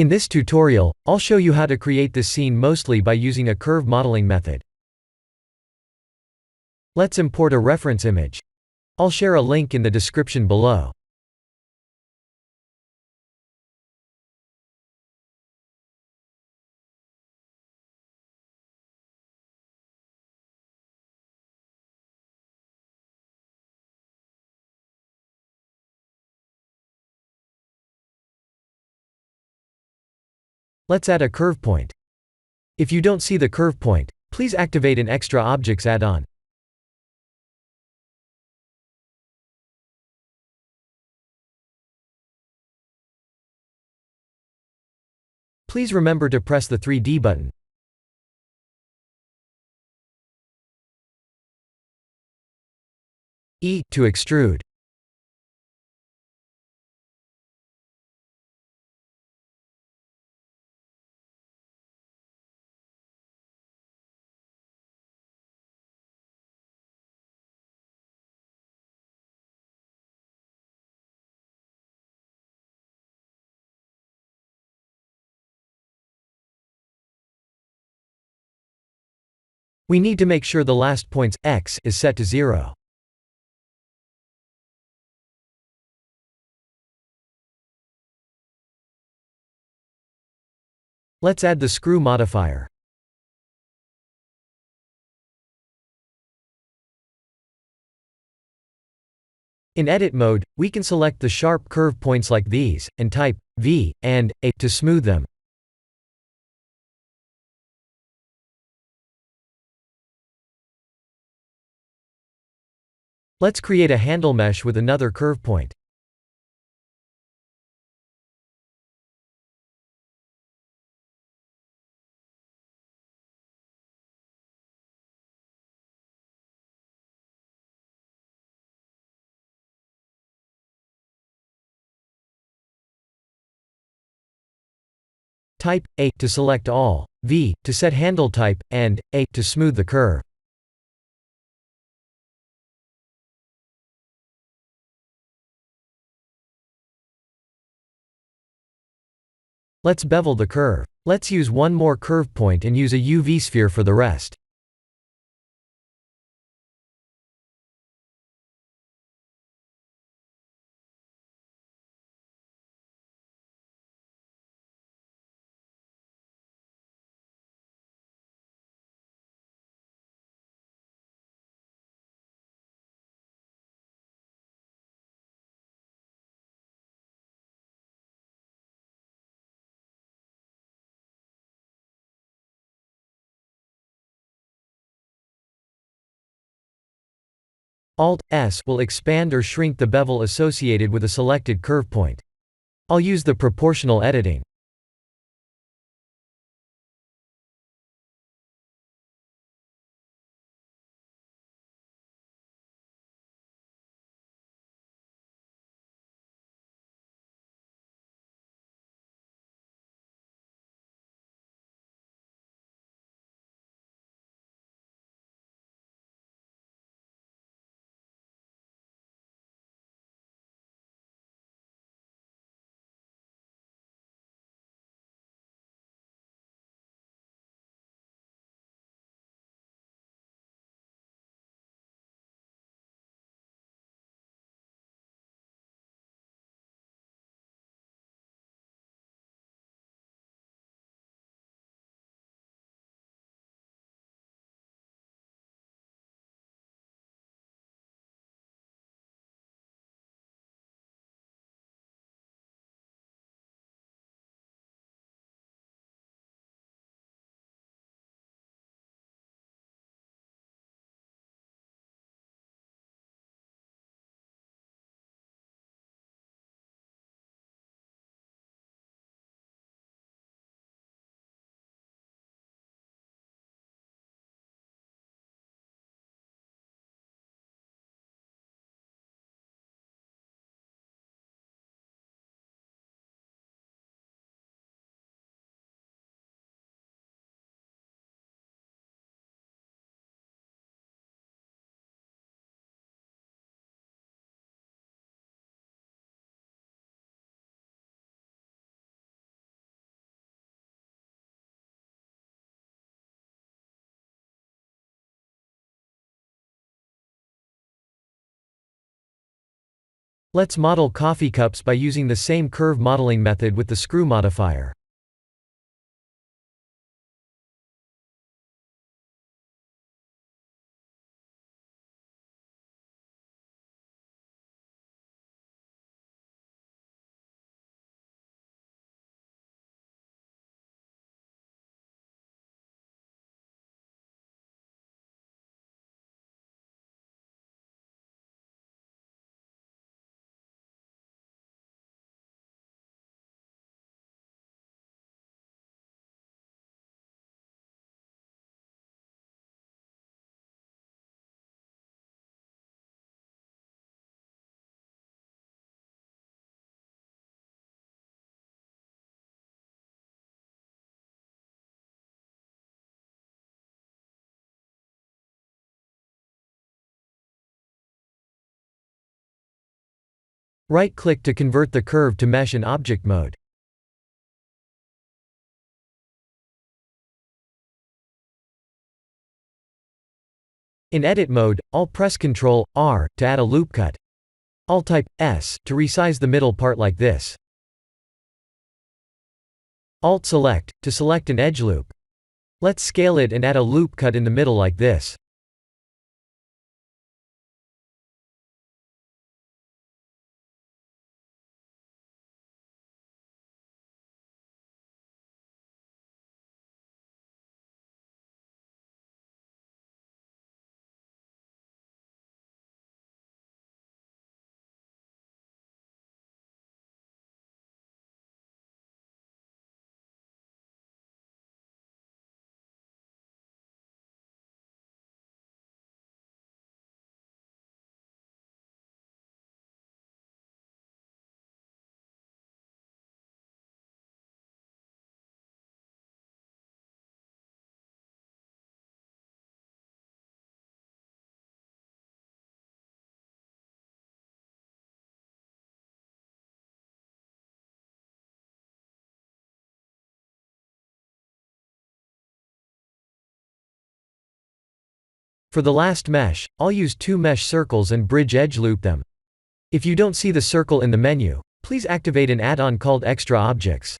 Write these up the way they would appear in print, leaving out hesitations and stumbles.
In this tutorial, I'll show you how to create this scene mostly by using a curve modeling method. Let's import a reference image. I'll share a link in the description below. Let's add a curve point. If you don't see the curve point, please activate an Extra Objects add-on. Please remember to press the 3D button. E to extrude. We need to make sure the last point's x is set to 0. Let's add the screw modifier. In edit mode, we can select the sharp curve points like these, and type V and A to smooth them. Let's create a handle mesh with another curve point. Type A to select all, V to set handle type, and A to smooth the curve. Let's bevel the curve. Let's use one more curve point and use a UV sphere for the rest. Alt+S will expand or shrink the bevel associated with a selected curve point. I'll use the proportional editing. Let's model coffee cups by using the same curve modeling method with the screw modifier. Right-click to convert the curve to mesh in object mode. In edit mode, I'll press Ctrl R to add a loop cut. I'll type S to resize the middle part like this. Alt select to select an edge loop. Let's scale it and add a loop cut in the middle like this. For the last mesh, I'll use two mesh circles and bridge edge loop them. If you don't see the circle in the menu, please activate an add-on called Extra Objects.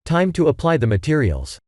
Time to apply the materials.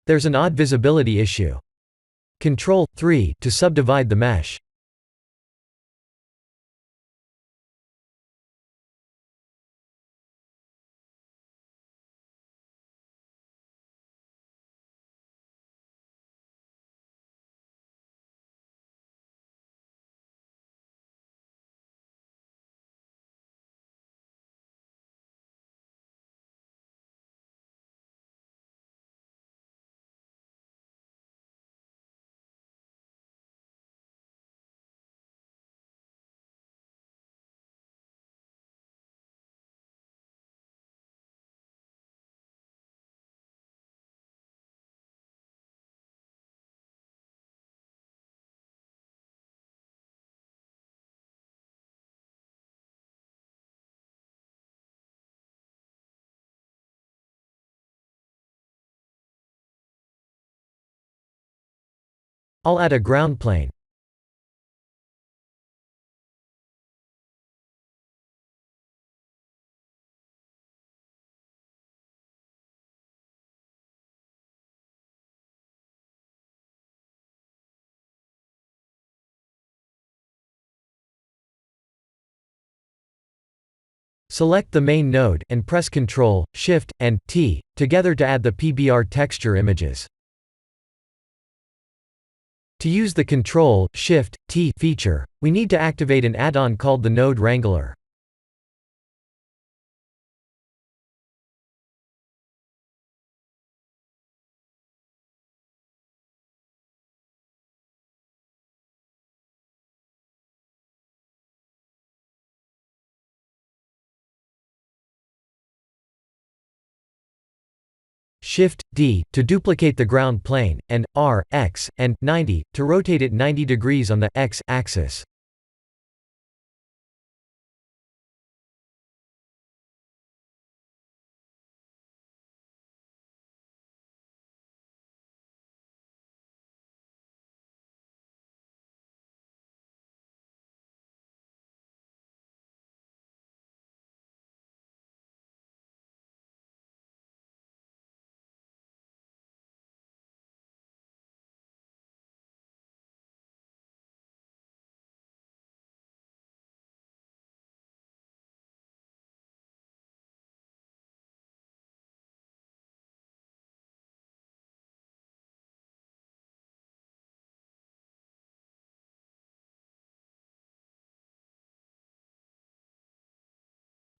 There's an odd visibility issue. Ctrl 3 to subdivide the mesh. I'll add a ground plane. Select the main node, and press Ctrl, Shift, and T together to add the PBR texture images. To use the Ctrl, Shift, T feature, we need to activate an add-on called the Node Wrangler. Shift D to duplicate the ground plane, and R, X, and 90 to rotate it 90 degrees on the X axis.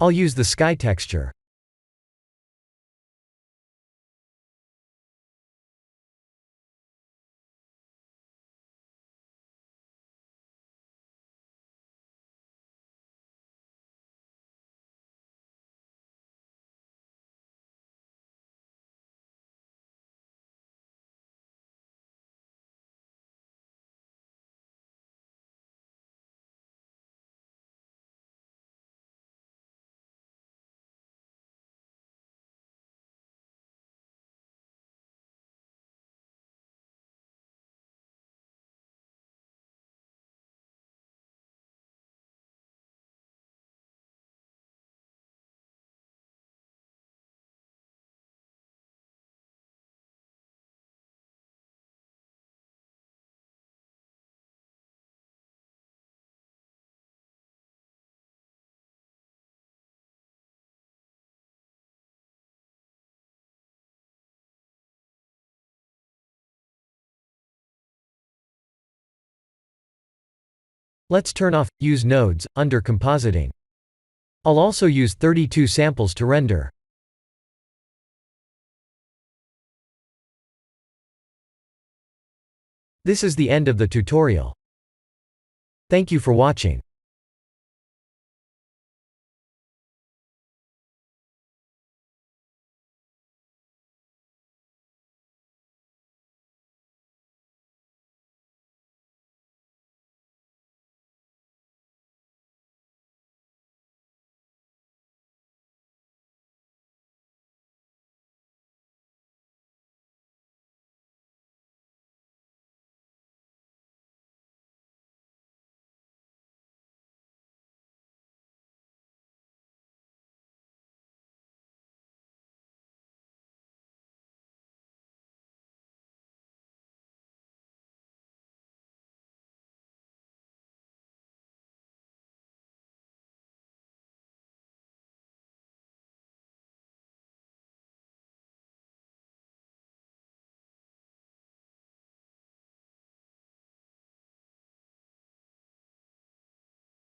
I'll use the sky texture. Let's turn off Use Nodes under Compositing. I'll also use 32 samples to render. This is the end of the tutorial. Thank you for watching.